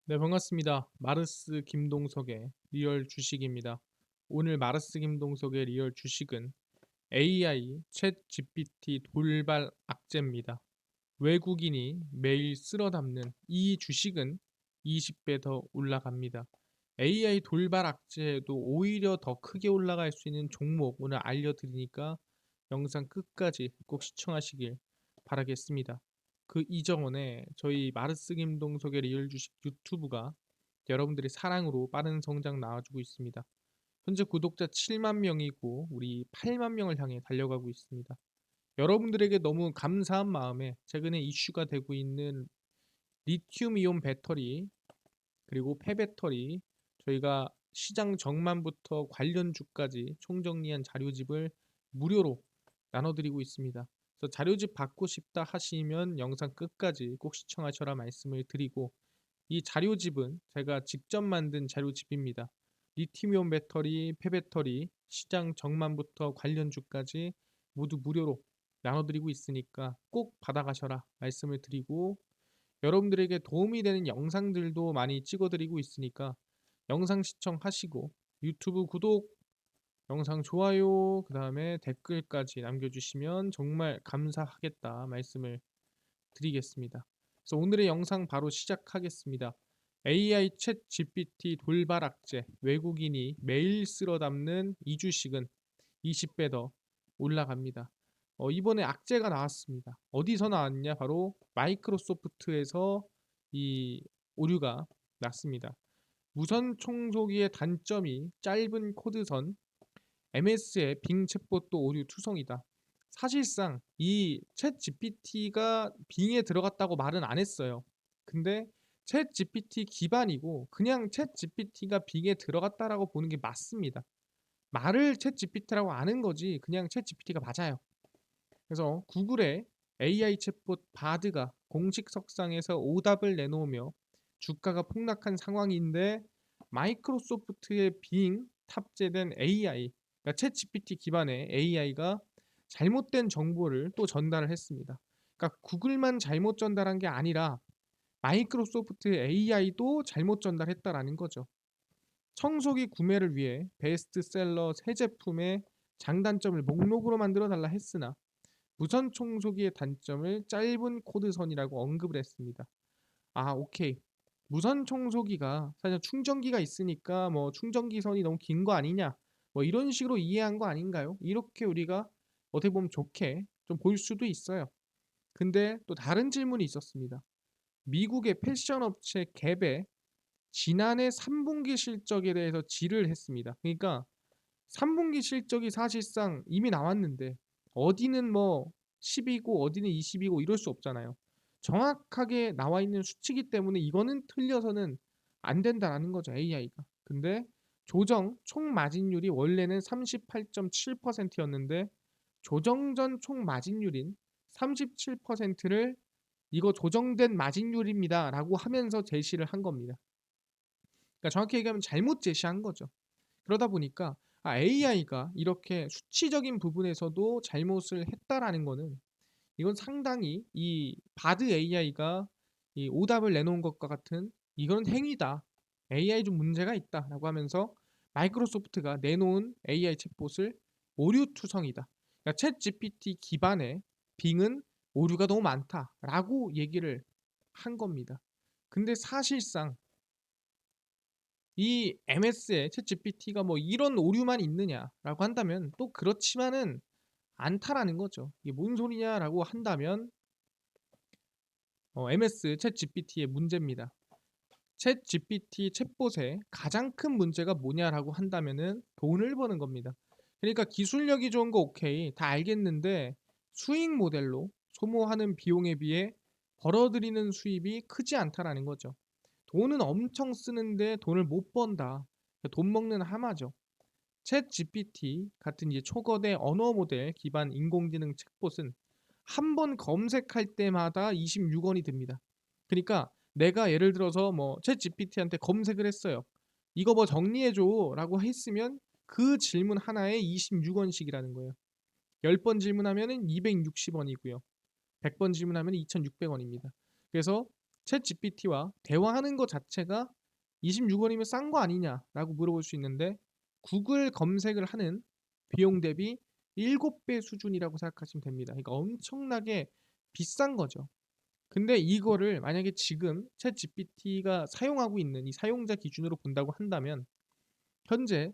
네, 반갑습니다. 마르스 김동석의 리얼 주식입니다. 오늘 마르스 김동석의 리얼 주식은 AI 챗 GPT 돌발 악재입니다. 외국인이 매일 쓸어 담는 이 주식은 20배 더 올라갑니다. AI 돌발 악재에도 오히려 더 크게 올라갈 수 있는 종목 오늘 알려드리니까 영상 끝까지 꼭 시청하시길 바라겠습니다. 그 이전에 저희 마르스 김동석의 리얼 주식 유튜브가 여러분들의 사랑으로 빠른 성장 나와주고 있습니다. 현재 구독자 7만 명이고 우리 8만 명을 향해 달려가고 있습니다. 여러분들에게 너무 감사한 마음에 최근에 이슈가 되고 있는 리튬 이온 배터리 그리고 폐배터리 저희가 시장 정만부터 관련주까지 총정리한 자료집을 무료로 나눠드리고 있습니다. 그래서 자료집 받고 싶다 하시면 영상 끝까지 꼭 시청하셔라 말씀을 드리고 이 자료집은 제가 직접 만든 자료집입니다. 리튬이온 배터리, 폐배터리, 시장 정만부터 관련주까지 모두 무료로 나눠드리고 있으니까 꼭 받아가셔라 말씀을 드리고 여러분들에게 도움이 되는 영상들도 많이 찍어드리고 있으니까 영상 시청하시고 유튜브 구독, 영상 좋아요, 그 다음에 댓글까지 남겨주시면 정말 감사하겠다 말씀을 드리겠습니다. 그래서 오늘의 영상 바로 시작하겠습니다. AI 챗 GPT 돌발 악재, 외국인이 매일 쓸어 담는 이 주식은 20배 더 올라갑니다. 이번에 악재가 나왔습니다. 어디서 나왔냐? 바로 마이크로소프트에서 이 오류가 났습니다. 무선 청소기의 단점이 짧은 코드선, MS의 빙 챗봇도 오류 투성이다. 사실상 이 챗 GPT가 빙에 들어갔다고 말은 안 했어요. 근데 챗 GPT 기반이고 그냥 챗 GPT가 빙에 들어갔다라고 보는 게 맞습니다. 말을 챗 GPT라고 아는 거지 그냥 챗 GPT가 맞아요. 그래서 구글의 AI 챗봇 바드가 공식 석상에서 오답을 내놓으며 주가가 폭락한 상황인데 마이크로소프트의 빙 탑재된 AI, 그러니까 챗 GPT 기반의 AI가 잘못된 정보를 또 전달을 했습니다. 그러니까 구글만 잘못 전달한 게 아니라 마이크로소프트의 AI도 잘못 전달했다라는 거죠. 청소기 구매를 위해 베스트셀러 새 제품의 장단점을 목록으로 만들어 달라 했으나 무선 청소기의 단점을 짧은 코드선이라고 언급을 했습니다. 아, 오케이. 무선 청소기가 사실 충전기가 있으니까 뭐 충전기 선이 너무 긴 거 아니냐? 뭐 이런 식으로 이해한 거 아닌가요? 이렇게 우리가 어떻게 보면 좋게 좀 볼 수도 있어요. 근데 또 다른 질문이 있었습니다. 미국의 패션 업체 갭의 지난해 3분기 실적에 대해서 질을 했습니다. 그러니까 3분기 실적이 사실상 이미 나왔는데 어디는 뭐 10이고 어디는 20이고 이럴 수 없잖아요. 정확하게 나와 있는 수치이기 때문에 이거는 틀려서는 안 된다라는 거죠, AI가. 근데 조정 총 마진율이 원래는 38.7%였는데 조정 전 총 마진율인 37%를 이거 조정된 마진율입니다라고 하면서 제시를 한 겁니다. 그러니까 정확히 얘기하면 잘못 제시한 거죠. 그러다 보니까 AI가 이렇게 수치적인 부분에서도 잘못을 했다라는 거는 이건 상당히 이 바드 AI가 이 오답을 내놓은 것과 같은 이건 행위다. AI 좀 문제가 있다라고 하면서 마이크로소프트가 내놓은 AI 챗봇을 오류 투성이다. 그러니까 챗 GPT 기반의 빙은 오류가 너무 많다라고 얘기를 한 겁니다. 근데 사실상 이 MS의 챗GPT가 뭐 이런 오류만 있느냐라고 한다면 또 그렇지만은 않다라는 거죠. 이게 뭔 소리냐라고 한다면 MS 챗GPT의 문제입니다. 챗GPT 챗봇의 가장 큰 문제가 뭐냐라고 한다면은 돈을 버는 겁니다. 그러니까 기술력이 좋은 거 오케이 다 알겠는데 수익 모델로 소모하는 비용에 비해 벌어들이는 수입이 크지 않다라는 거죠. 돈은 엄청 쓰는데 돈을 못 번다. 돈 먹는 하마죠. 챗 GPT 같은 이제 초거대 언어 모델 기반 인공지능 챗봇은 한 번 검색할 때마다 26원이 듭니다. 그러니까 내가 예를 들어서 뭐챗 GPT한테 검색을 했어요. 이거 뭐 정리해줘라고 했으면 그 질문 하나에 26원씩이라는 거예요. 10번 질문하면은 260원이고요. 100번 질문하면 2,600원입니다. 그래서 챗GPT와 대화하는 것 자체가 26원이면 싼 거 아니냐라고 물어볼 수 있는데 구글 검색을 하는 비용 대비 7배 수준이라고 생각하시면 됩니다. 그러니까 엄청나게 비싼 거죠. 근데 이거를 만약에 지금 챗GPT가 사용하고 있는 이 사용자 기준으로 본다고 한다면 현재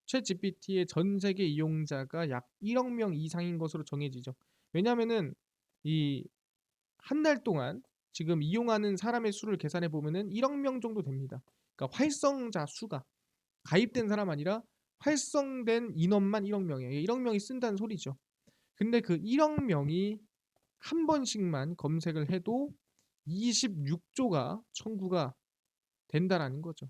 챗GPT의 전 세계 이용자가 약 1억 명 이상인 것으로 정해지죠. 왜냐하면은 이 한 달 동안 지금 이용하는 사람의 수를 계산해 보면은 1억 명 정도 됩니다. 그러니까 활성자 수가 가입된 사람 아니라 활성된 인원만 1억 명이에요. 1억 명이 쓴다는 소리죠. 근데 그 1억 명이 한 번씩만 검색을 해도 26조가 청구가 된다라는 거죠.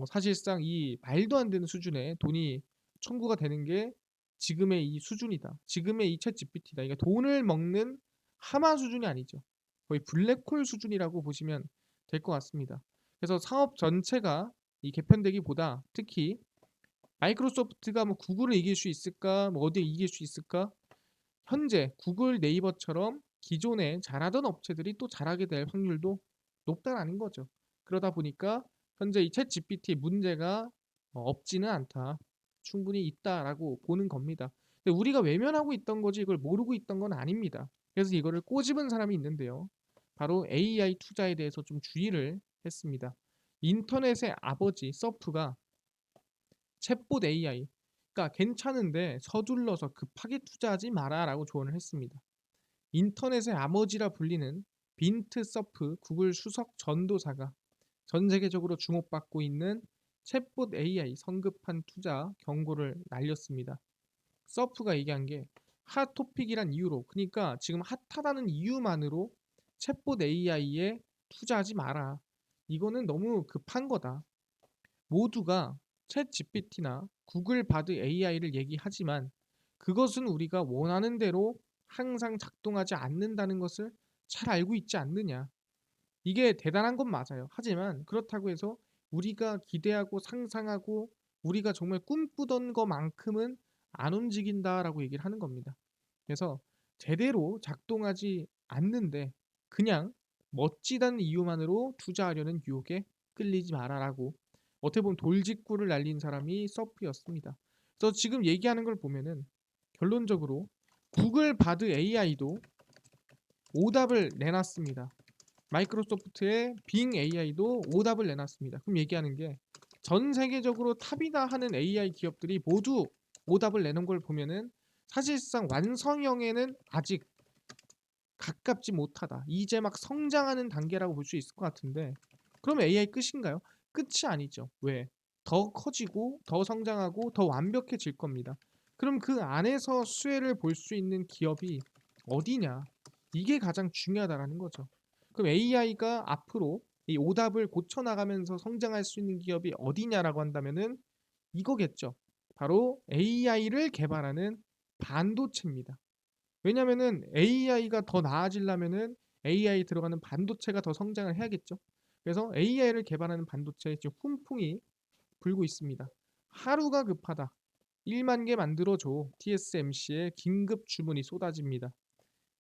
사실상 이 말도 안 되는 수준의 돈이 청구가 되는 게 지금의 이 수준이다. 지금의 이 챗GPT다. 그러니까 돈을 먹는 하마 수준이 아니죠. 거의 블랙홀 수준이라고 보시면 될 것 같습니다. 그래서 사업 전체가 이 개편되기보다 특히 마이크로소프트가 뭐 구글을 이길 수 있을까, 뭐 어디에 이길 수 있을까? 현재 구글 네이버처럼 기존에 잘하던 업체들이 또 잘하게 될 확률도 높다라는 거죠. 그러다 보니까 현재 이 챗 GPT 문제가 없지는 않다. 충분히 있다라고 보는 겁니다. 근데 우리가 외면하고 있던 거지 이걸 모르고 있던 건 아닙니다. 그래서 이거를 꼬집은 사람이 있는데요. 바로 AI 투자에 대해서 좀 주의를 했습니다. 인터넷의 아버지 서프가 챗봇 AI, 그러니까 괜찮은데 서둘러서 급하게 투자하지 마라라고 조언을 했습니다. 인터넷의 아버지라 불리는 빈트 서프 구글 수석 전도사가 전 세계적으로 주목받고 있는 챗봇 AI 성급한 투자 경고를 날렸습니다. 서프가 얘기한 게 핫토픽이란 이유로, 그러니까 지금 핫하다는 이유만으로 챗봇 AI에 투자하지 마라. 이거는 너무 급한 거다. 모두가 챗 GPT나 구글 바드 AI를 얘기하지만 그것은 우리가 원하는 대로 항상 작동하지 않는다는 것을 잘 알고 있지 않느냐. 이게 대단한 건 맞아요. 하지만 그렇다고 해서 우리가 기대하고 상상하고 우리가 정말 꿈꾸던 것만큼은 안 움직인다라고 얘기를 하는 겁니다. 그래서 제대로 작동하지 않는데 그냥 멋지다는 이유만으로 투자하려는 유혹에 끌리지 마라라고 어떻게 보면 돌직구를 날린 사람이 서프였습니다. 그래서 지금 얘기하는 걸 보면은 결론적으로 구글 바드 AI도 오답을 내놨습니다. 마이크로소프트의 빙 AI도 오답을 내놨습니다. 그럼 얘기하는 게 전 세계적으로 탑이다 하는 AI 기업들이 모두 오답을 내놓은 걸 보면은 사실상 완성형에는 아직 가깝지 못하다. 이제 막 성장하는 단계라고 볼 수 있을 것 같은데 그럼 AI 끝인가요? 끝이 아니죠. 왜? 더 커지고 더 성장하고 더 완벽해질 겁니다. 그럼 그 안에서 수혜를 볼 수 있는 기업이 어디냐? 이게 가장 중요하다라는 거죠. 그럼 AI가 앞으로 이 오답을 고쳐나가면서 성장할 수 있는 기업이 어디냐라고 한다면은 이거겠죠. 바로 AI를 개발하는 반도체입니다. 왜냐면은 AI가 더 나아지려면은 AI 들어가는 반도체가 더 성장을 해야겠죠. 그래서 AI를 개발하는 반도체에 지금 훈풍이 불고 있습니다. 하루가 급하다. 1만 개 만들어줘. TSMC의 긴급 주문이 쏟아집니다.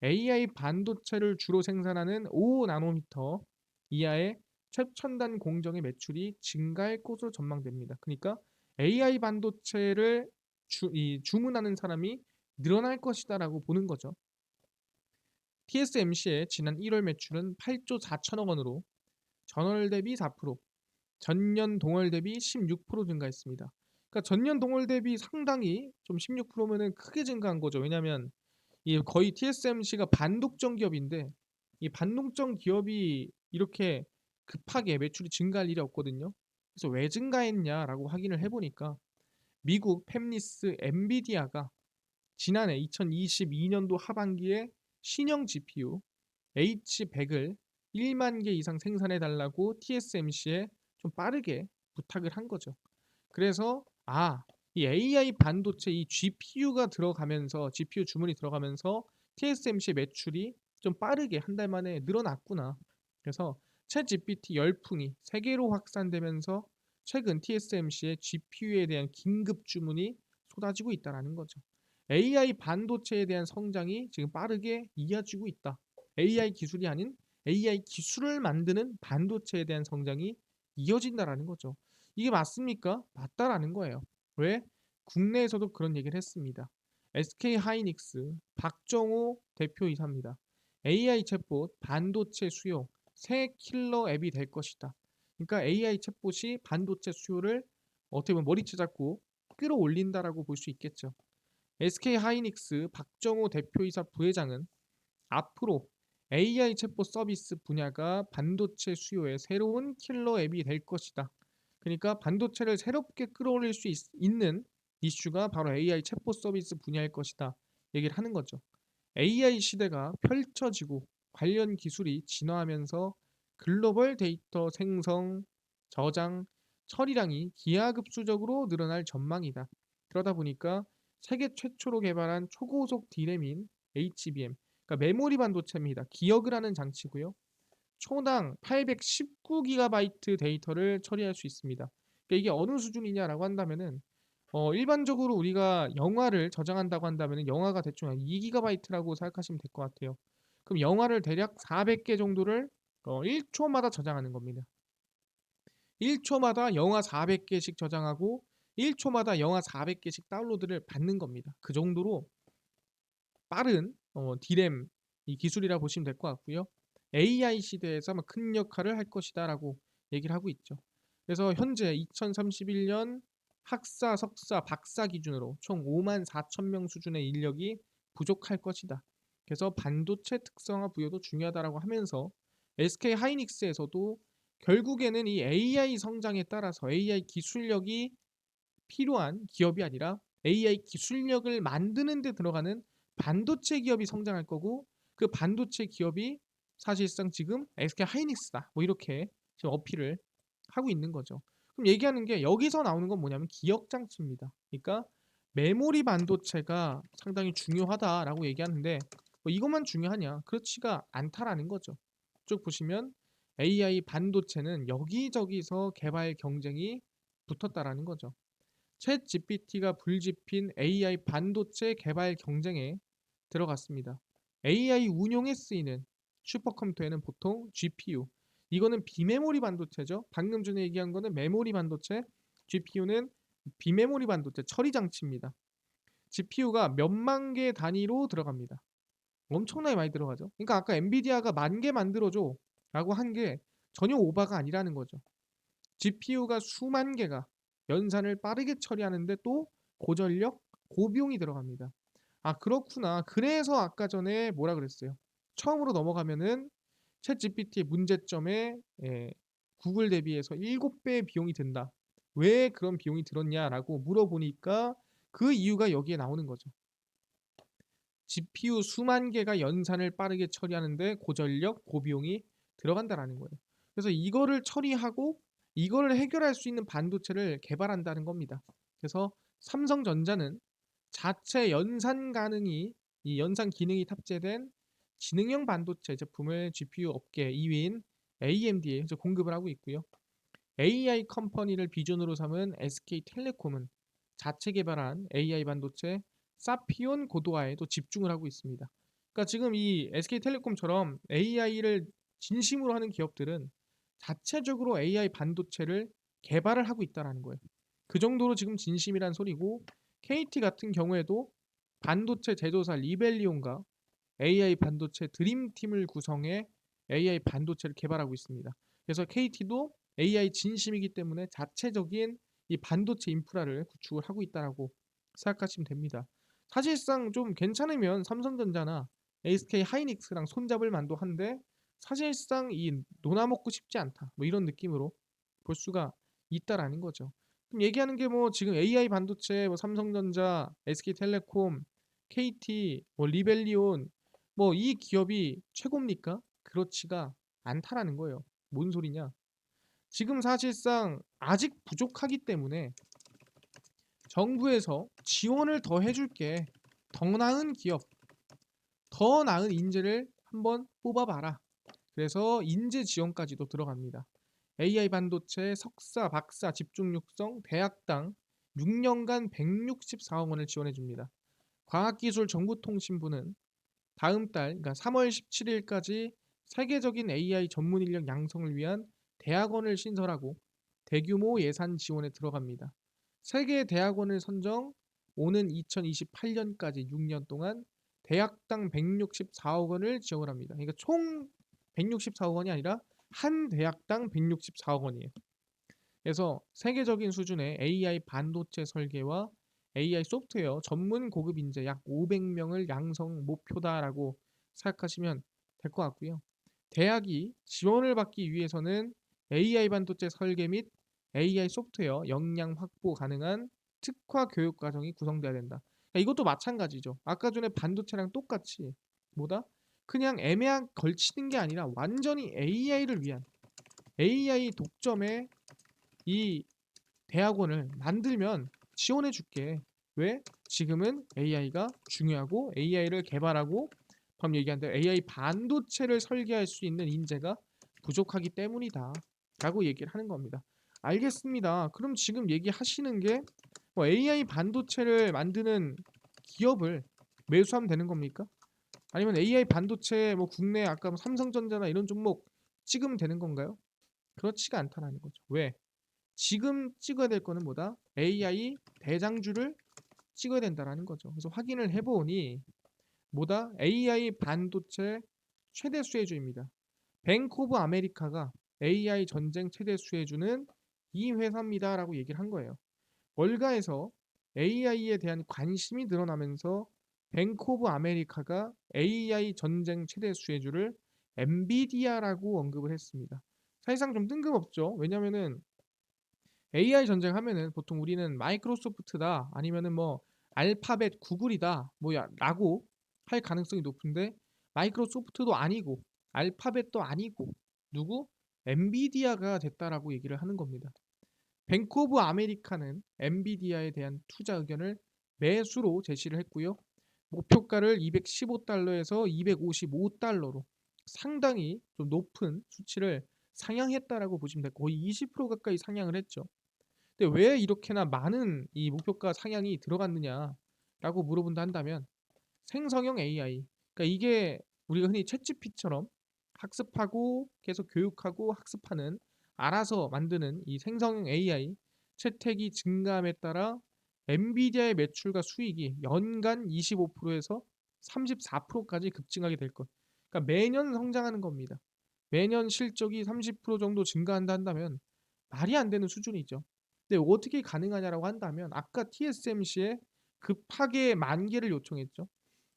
AI 반도체를 주로 생산하는 5나노미터 이하의 최첨단 공정의 매출이 증가할 것으로 전망됩니다. 그러니까 AI 반도체를 주문하는 사람이 늘어날 것이다라고 보는 거죠. TSMC의 지난 1월 매출은 8조 4천억 원으로 전월 대비 4%, 전년 동월 대비 16% 증가했습니다. 그러니까 전년 동월 대비 상당히 좀 16%면은 크게 증가한 거죠. 왜냐하면 이 거의 TSMC가 반독점 기업인데 이 반독점 기업이 이렇게 급하게 매출이 증가할 일이 없거든요. 그래서 왜 증가했냐라고 확인을 해보니까 미국 팹리스 엔비디아가 지난해 2022년도 하반기에 신형 GPU H100을 1만 개 이상 생산해 달라고 TSMC에 좀 빠르게 부탁을 한 거죠. 그래서 이 AI 반도체 이 GPU가 들어가면서 GPU 주문이 들어가면서 TSMC 매출이 좀 빠르게 한 달 만에 늘어났구나. 그래서 챗GPT 열풍이 세계로 확산되면서 최근 TSMC의 GPU에 대한 긴급 주문이 쏟아지고 있다라는 거죠. AI 반도체에 대한 성장이 지금 빠르게 이어지고 있다. AI 기술이 아닌 AI 기술을 만드는 반도체에 대한 성장이 이어진다라는 거죠. 이게 맞습니까? 맞다라는 거예요. 왜? 국내에서도 그런 얘기를 했습니다. SK 하이닉스 박정호 대표이사입니다. AI 챗봇 반도체 수요 새 킬러 앱이 될 것이다. 그러니까 AI 챗봇이 반도체 수요를 어떻게 보면 머리채 잡고 끌어올린다라고 볼 수 있겠죠. SK 하이닉스 박정호 대표이사 부회장은 앞으로 AI 챗봇 서비스 분야가 반도체 수요의 새로운 킬러 앱이 될 것이다. 그러니까 반도체를 새롭게 끌어올릴 수 있는 이슈가 바로 AI 챗봇 서비스 분야일 것이다. 얘기를 하는 거죠. AI 시대가 펼쳐지고 관련 기술이 진화하면서 글로벌 데이터 생성, 저장, 처리량이 기하급수적으로 늘어날 전망이다. 그러다 보니까 세계 최초로 개발한 초고속 D램인 HBM, 그러니까 메모리 반도체입니다. 기억을 하는 장치고요. 초당 819GB 데이터를 처리할 수 있습니다. 그러니까 이게 어느 수준이냐라고 한다면은 일반적으로 우리가 영화를 저장한다고 한다면은 영화가 대충 한 2GB라고 생각하시면 될 것 같아요. 그럼 영화를 대략 400개 정도를 1초마다 저장하는 겁니다. 1초마다 영화 400개씩 저장하고 1초마다 영화 400개씩 다운로드를 받는 겁니다. 그 정도로 빠른 D램 이 기술이라 보시면 될 것 같고요. AI 시대에서 아마 큰 역할을 할 것이다라고 얘기를 하고 있죠. 그래서 현재 2031년 학사, 석사, 박사 기준으로 총 5만 4천 명 수준의 인력이 부족할 것이다. 그래서 반도체 특성화 부여도 중요하다라고 하면서 SK 하이닉스에서도 결국에는 이 AI 성장에 따라서 AI 기술력이 필요한 기업이 아니라 AI 기술력을 만드는 데 들어가는 반도체 기업이 성장할 거고 그 반도체 기업이 사실상 지금 SK 하이닉스다. 뭐 이렇게 지금 어필을 하고 있는 거죠. 그럼 얘기하는 게 여기서 나오는 건 뭐냐면 기억 장치입니다. 그러니까 메모리 반도체가 상당히 중요하다라고 얘기하는데 뭐 이것만 중요하냐? 그렇지가 않다라는 거죠. 쭉 보시면 AI 반도체는 여기저기서 개발 경쟁이 붙었다라는 거죠. 챗 GPT가 불집힌 AI 반도체 개발 경쟁에 들어갔습니다. AI 운용에 쓰이는 슈퍼컴퓨터에는 보통 GPU, 이거는 비메모리 반도체죠. 방금 전에 얘기한 거는 메모리 반도체, GPU는 비메모리 반도체 처리 장치입니다. GPU가 몇만 개 단위로 들어갑니다. 엄청나게 많이 들어가죠. 그러니까 아까 엔비디아가 10,000개 만들어줘 라고 한 게 전혀 오바가 아니라는 거죠. GPU가 수만 개가 연산을 빠르게 처리하는데 또 고전력, 고비용이 들어갑니다. 아, 그렇구나. 그래서 아까 전에 뭐라 그랬어요? 처음으로 넘어가면은 챗 GPT의 문제점에 구글 대비해서 7배 비용이 든다. 왜 그런 비용이 들었냐라고 물어보니까 그 이유가 여기에 나오는 거죠. GPU 수만 개가 연산을 빠르게 처리하는데 고전력, 고비용이 들어간다라는 거예요. 그래서 이거를 처리하고 이거를 해결할 수 있는 반도체를 개발한다는 겁니다. 그래서 삼성전자는 자체 연산 가능이 이 연산 기능이 탑재된 지능형 반도체 제품을 GPU 업계 2위인 AMD에 공급을 하고 있고요. AI 컴퍼니를 비전으로 삼은 SK텔레콤은 자체 개발한 AI 반도체 사피온 고도화에도 집중을 하고 있습니다. 그러니까 지금 이 SK텔레콤처럼 AI를 진심으로 하는 기업들은 자체적으로 AI 반도체를 개발을 하고 있다는 거예요. 그 정도로 지금 진심이란 소리고 KT 같은 경우에도 반도체 제조사 리벨리온과 AI 반도체 드림팀을 구성해 AI 반도체를 개발하고 있습니다. 그래서 KT도 AI 진심이기 때문에 자체적인 이 반도체 인프라를 구축을 하고 있다라고 생각하시면 됩니다. 사실상 좀 괜찮으면 삼성전자나 SK 하이닉스랑 손잡을 만도 한데 사실상 이 놀아먹고 싶지 않다. 뭐 이런 느낌으로 볼 수가 있다라는 거죠. 그럼 얘기하는 게 뭐 지금 AI 반도체, 뭐 삼성전자, SK텔레콤, KT, 뭐 리벨리온 뭐 이 기업이 최고입니까? 그렇지가 않다라는 거예요. 뭔 소리냐? 지금 사실상 아직 부족하기 때문에 정부에서 지원을 더 해줄게. 더 나은 기업, 더 나은 인재를 한번 뽑아봐라. 그래서 인재 지원까지도 들어갑니다. AI 반도체 석사, 박사, 집중 육성, 대학당 6년간 164억 원을 지원해 줍니다. 과학기술정보통신부는 다음 달, 그러니까 3월 17일까지 세계적인 AI 전문 인력 양성을 위한 대학원을 신설하고 대규모 예산 지원에 들어갑니다. 세계 대학원을 선정, 오는 2028년까지 6년 동안 대학당 164억 원을 지원합니다. 그러니까 총 164억 원이 아니라 한 대학당 164억 원이에요. 그래서 세계적인 수준의 AI 반도체 설계와 AI 소프트웨어 전문 고급 인재 약 500명을 양성 목표다라고 생각하시면 될 것 같고요. 대학이 지원을 받기 위해서는 AI 반도체 설계 및 AI 소프트웨어 역량 확보 가능한 특화 교육 과정이 구성돼야 된다. 그러니까 이것도 마찬가지죠. 아까 전에 반도체랑 똑같이 뭐다? 그냥 애매한 걸치는 게 아니라 완전히 AI를 위한 AI 독점의 이 대학원을 만들면 지원해 줄게. 왜? 지금은 AI가 중요하고 AI를 개발하고 방금 얘기한 대로 AI 반도체를 설계할 수 있는 인재가 부족하기 때문이다 라고 얘기를 하는 겁니다. 알겠습니다. 그럼 지금 얘기하시는 게 AI 반도체를 만드는 기업을 매수하면 되는 겁니까? 아니면 AI 반도체 국내 아까 삼성전자나 이런 종목 찍으면 되는 건가요? 그렇지가 않다는 거죠. 왜? 지금 찍어야 될 거는 뭐다? AI 대장주를 찍어야 된다라는 거죠. 그래서 확인을 해보니 뭐다? AI 반도체 최대 수혜주입니다. 뱅크 오브 아메리카가 AI 전쟁 최대 수혜주는 이 회사입니다라고 얘기를 한 거예요. 월가에서 AI에 대한 관심이 늘어나면서 뱅크 오브 아메리카가 AI 전쟁 최대 수혜주를 엔비디아라고 언급을 했습니다. 사실상 좀 뜬금없죠. 왜냐면은 AI 전쟁 하면은 보통 우리는 마이크로소프트다 아니면은 알파벳 구글이다 라고 할 가능성이 높은데 마이크로소프트도 아니고 알파벳도 아니고 누구? 엔비디아가 됐다라고 얘기를 하는 겁니다. 뱅크 오브 아메리카는 엔비디아에 대한 투자 의견을 매수로 제시를 했고요. 목표가를 215달러에서 255달러로 상당히 좀 높은 수치를 상향했다라고 보시면 되고 거의 20% 가까이 상향을 했죠. 근데 왜 이렇게나 많은 이 목표가 상향이 들어갔느냐라고 물어본다 한다면 생성형 AI. 그러니까 이게 우리가 흔히 챗GPT처럼 학습하고 계속 교육하고 학습하는 알아서 만드는 이 생성형 AI 채택이 증가함에 따라 엔비디아의 매출과 수익이 연간 25%에서 34%까지 급증하게 될 것. 그러니까 매년 성장하는 겁니다. 매년 실적이 30% 정도 증가한다 한다면 말이 안 되는 수준이죠. 근데 어떻게 가능하냐라고 한다면 아까 TSMC에 급하게 만 개를 요청했죠.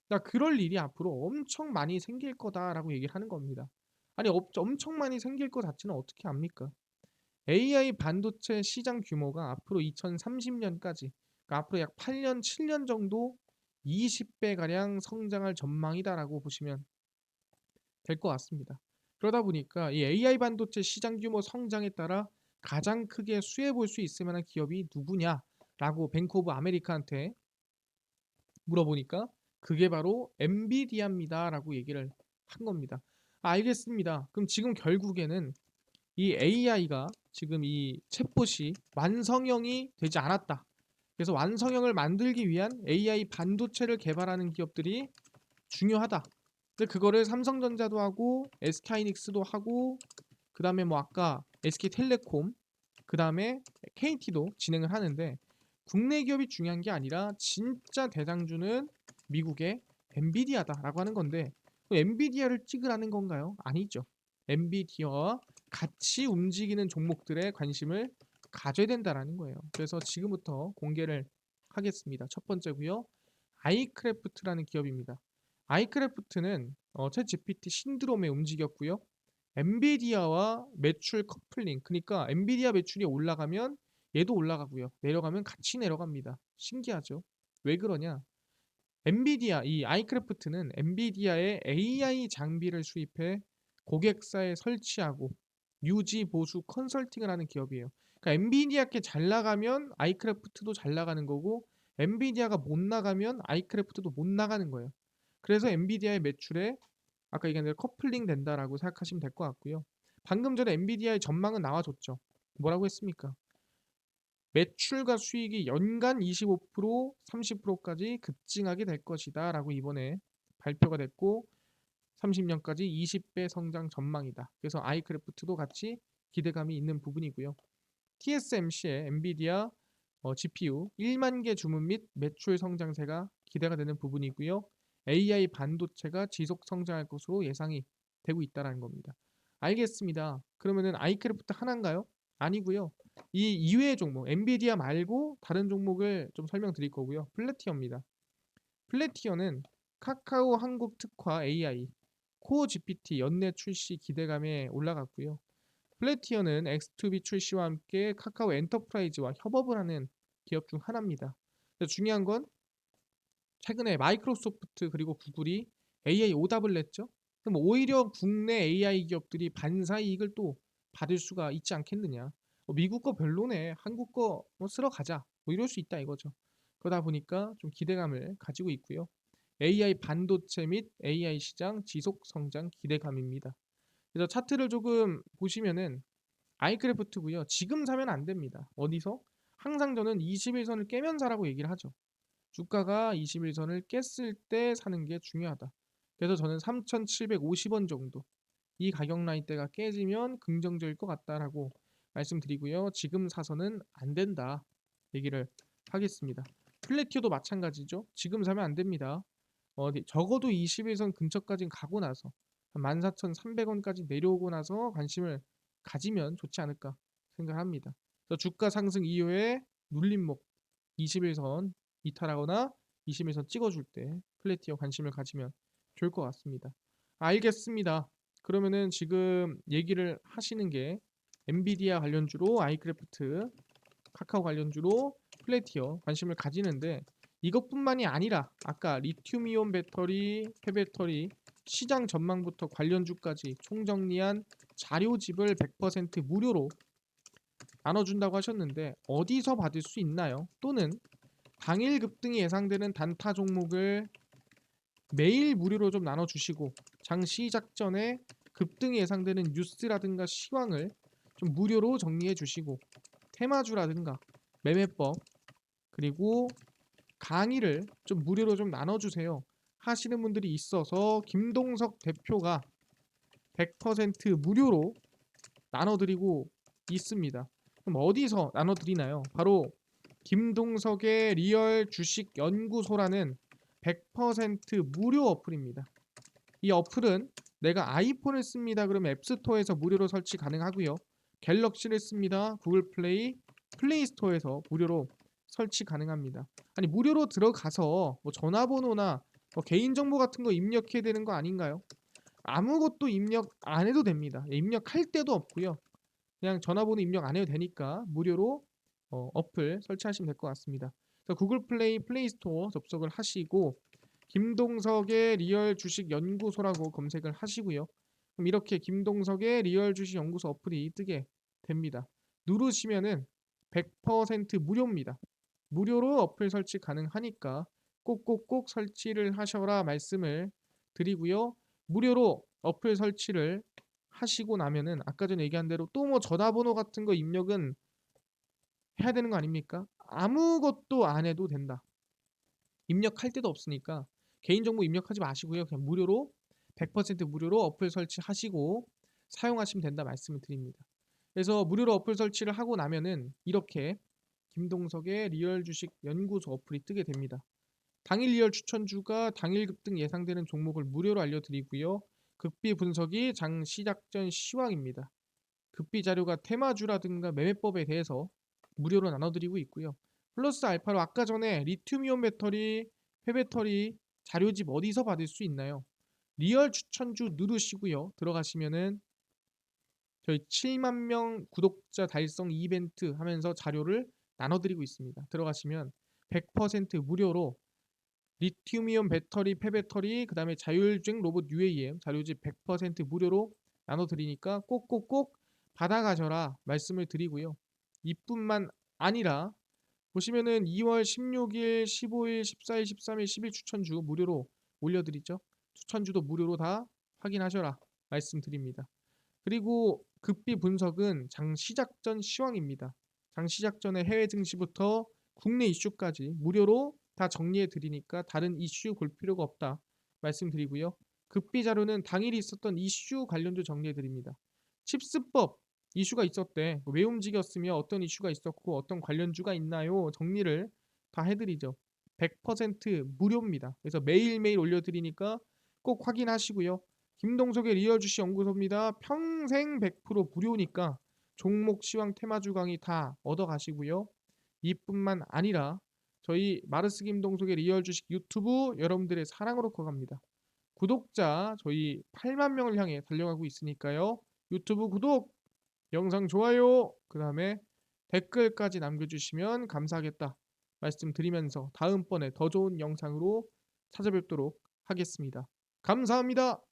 그러니까 그럴 일이 앞으로 엄청 많이 생길 거다라고 얘기를 하는 겁니다. 아니 엄청 많이 생길 것 자체는 어떻게 압니까? AI 반도체 시장 규모가 앞으로 2030년까지 그러니까 앞으로 약 8년, 7년 정도 20배 가량 성장할 전망이다라고 보시면 될 것 같습니다. 그러다 보니까 이 AI 반도체 시장 규모 성장에 따라 가장 크게 수혜 볼 수 있을 만한 기업이 누구냐라고 뱅크 오브 아메리카한테 물어보니까 그게 바로 엔비디아입니다라고 얘기를 한 겁니다. 알겠습니다. 그럼 지금 결국에는 이 AI가 지금 이 챗봇이 완성형이 되지 않았다. 그래서 완성형을 만들기 위한 AI 반도체를 개발하는 기업들이 중요하다. 근데 그거를 삼성전자도 하고 SK하이닉스도 하고 그다음에 아까 SK텔레콤 그다음에 KT도 진행을 하는데 국내 기업이 중요한 게 아니라 진짜 대장주는 미국의 엔비디아다라고 하는 건데 엔비디아를 찍으라는 건가요? 아니죠. 엔비디아와 같이 움직이는 종목들에 관심을 가져야 된다라는 거예요. 그래서 지금부터 공개를 하겠습니다. 첫 번째고요. 아이크래프트라는 기업입니다. 아이크래프트는 챗 GPT 신드롬에 움직였고요. 엔비디아와 매출 커플링 그러니까 엔비디아 매출이 올라가면 얘도 올라가고요. 내려가면 같이 내려갑니다. 신기하죠? 왜 그러냐? 엔비디아 이 아이크래프트는 엔비디아의 AI 장비를 수입해 고객사에 설치하고 유지 보수 컨설팅을 하는 기업이에요. 그러니까 엔비디아께 잘 나가면 아이크래프트도 잘 나가는 거고 엔비디아가 못 나가면 아이크래프트도 못 나가는 거예요. 그래서 엔비디아의 매출에 아까 얘기한 대로 커플링 된다라고 생각하시면 될 것 같고요. 방금 전에 엔비디아의 전망은 나와줬죠. 뭐라고 했습니까? 매출과 수익이 연간 25%, 30%까지 급증하게 될 것이다 라고 이번에 발표가 됐고 30년까지 20배 성장 전망이다. 그래서 아이크래프트도 같이 기대감이 있는 부분이고요. TSMC의 엔비디아 GPU 1만 개 주문 및 매출 성장세가 기대가 되는 부분이고요. AI 반도체가 지속 성장할 것으로 예상이 되고 있다는 겁니다. 알겠습니다. 그러면은 아이크래프트 하나인가요? 아니고요. 이 이외의 종목, 엔비디아 말고 다른 종목을 좀 설명드릴 거고요. 플래티어입니다. 플래티어는 카카오 한국 특화 AI, 코어 GPT 연내 출시 기대감에 올라갔고요. 플래티어는 X2B 출시와 함께 카카오 엔터프라이즈와 협업을 하는 기업 중 하나입니다. 중요한 건 최근에 마이크로소프트 그리고 구글이 AI 오답을 냈죠. 그럼 오히려 국내 AI 기업들이 반사 이익을 또 받을 수가 있지 않겠느냐. 미국 거 별로네. 한국 거 쓸어 가자. 뭐 이럴 수 있다 이거죠. 그러다 보니까 좀 기대감을 가지고 있고요. AI 반도체 및 AI 시장 지속 성장 기대감입니다. 그래서 차트를 조금 보시면은 아이크래프트고요. 지금 사면 안 됩니다. 어디서? 항상 저는 21선을 깨면 사라고 얘기를 하죠. 주가가 21선을 깼을 때 사는 게 중요하다. 그래서 저는 3,750원 정도 이 가격 라인대가 깨지면 긍정적일 것 같다라고 말씀드리고요. 지금 사서는 안 된다 얘기를 하겠습니다. 플래티어도 마찬가지죠. 지금 사면 안 됩니다. 적어도 21선 근처까지 가고 나서 14,300원까지 내려오고 나서 관심을 가지면 좋지 않을까 생각합니다. 그래서 주가 상승 이후에 눌림목 21선 이탈하거나 21선 찍어줄 때 플래티어 관심을 가지면 좋을 것 같습니다. 알겠습니다. 그러면은 지금 얘기를 하시는 게 엔비디아 관련주로 아이크래프트, 카카오 관련주로 플래티어 관심을 가지는데 이것뿐만이 아니라 아까 리튬이온 배터리, 폐배터리 시장 전망부터 관련주까지 총정리한 자료집을 100% 무료로 나눠준다고 하셨는데 어디서 받을 수 있나요? 또는 당일 급등이 예상되는 단타 종목을 매일 무료로 좀 나눠주시고 장 시작 전에 급등이 예상되는 뉴스라든가 시황을 좀 무료로 정리해 주시고 테마주라든가 매매법 그리고 강의를 좀 무료로 좀 나눠주세요 하시는 분들이 있어서 김동석 대표가 100% 무료로 나눠드리고 있습니다. 그럼 어디서 나눠드리나요? 바로 김동석의 리얼 주식 연구소라는 100% 무료 어플입니다. 이 어플은 내가 아이폰을 씁니다. 그러면 앱스토어에서 무료로 설치 가능하고요. 갤럭시를 씁니다. 구글 플레이, 플레이 스토어에서 무료로 설치 가능합니다. 아니 무료로 들어가서 뭐 전화번호나 뭐 개인정보 같은 거 입력해야 되는 거 아닌가요? 아무것도 입력 안 해도 됩니다. 입력할 때도 없고요. 그냥 전화번호 입력 안 해도 되니까 무료로 어플 설치하시면 될 것 같습니다. 그래서 구글 플레이, 플레이 스토어 접속을 하시고 김동석의 리얼 주식 연구소라고 검색을 하시고요. 그럼 이렇게 김동석의 리얼 주식 연구소 어플이 뜨게 됩니다. 누르시면은 100% 무료입니다. 무료로 어플 설치 가능하니까 꼭꼭꼭 설치를 하셔라 말씀을 드리고요. 무료로 어플 설치를 하시고 나면은 아까 전에 얘기한 대로 또 뭐 전화번호 같은 거 입력은 해야 되는 거 아닙니까? 아무것도 안 해도 된다. 입력할 데도 없으니까 개인정보 입력하지 마시고요. 그냥 무료로 100% 무료로 어플 설치하시고 사용하시면 된다 말씀을 드립니다. 그래서 무료로 어플 설치를 하고 나면은 이렇게 김동석의 리얼 주식 연구소 어플이 뜨게 됩니다. 당일 리얼 추천주가 당일 급등 예상되는 종목을 무료로 알려드리고요. 급비 분석이 장 시작 전 시황입니다. 급비 자료가 테마주라든가 매매법에 대해서 무료로 나눠드리고 있고요. 플러스 알파로 아까 전에 리튬이온 배터리, 폐배터리 자료집 어디서 받을 수 있나요? 리얼 추천주 누르시고요. 들어가시면은 저희 7만 명 구독자 달성 이벤트 하면서 자료를 나눠드리고 있습니다. 들어가시면 100% 무료로 리튬이온 배터리, 폐배터리, 그 다음에 자율주행 로봇 UAM 자료집 100% 무료로 나눠드리니까 꼭꼭꼭 받아가셔라 말씀을 드리고요. 이뿐만 아니라 보시면은 2월 16일, 15일, 14일, 13일, 10일 추천주 무료로 올려드리죠. 추천주도 무료로 다 확인하셔라 말씀드립니다. 그리고 급비 분석은 장 시작 전 시황입니다. 장 시작 전에 해외 증시부터 국내 이슈까지 무료로 다 정리해 드리니까 다른 이슈 볼 필요가 없다 말씀드리고요. 극비 자료는 당일 있었던 이슈 관련주 정리해 드립니다. 칩스법 이슈가 있었대. 왜 움직였으며 어떤 이슈가 있었고 어떤 관련주가 있나요? 정리를 다 해 드리죠. 100% 무료입니다. 그래서 매일매일 올려 드리니까 꼭 확인하시고요. 김동석의 리얼 주식 연구소입니다. 평생 100% 무료니까 종목, 시황, 테마주 강의 다 얻어 가시고요. 이뿐만 아니라 저희 마르스 김동석의 리얼 주식 유튜브 여러분들의 사랑으로 커갑니다. 구독자 저희 8만 명을 향해 달려가고 있으니까요. 유튜브 구독, 영상 좋아요, 그다음에 댓글까지 남겨주시면 감사하겠다 말씀드리면서 다음번에 더 좋은 영상으로 찾아뵙도록 하겠습니다. 감사합니다.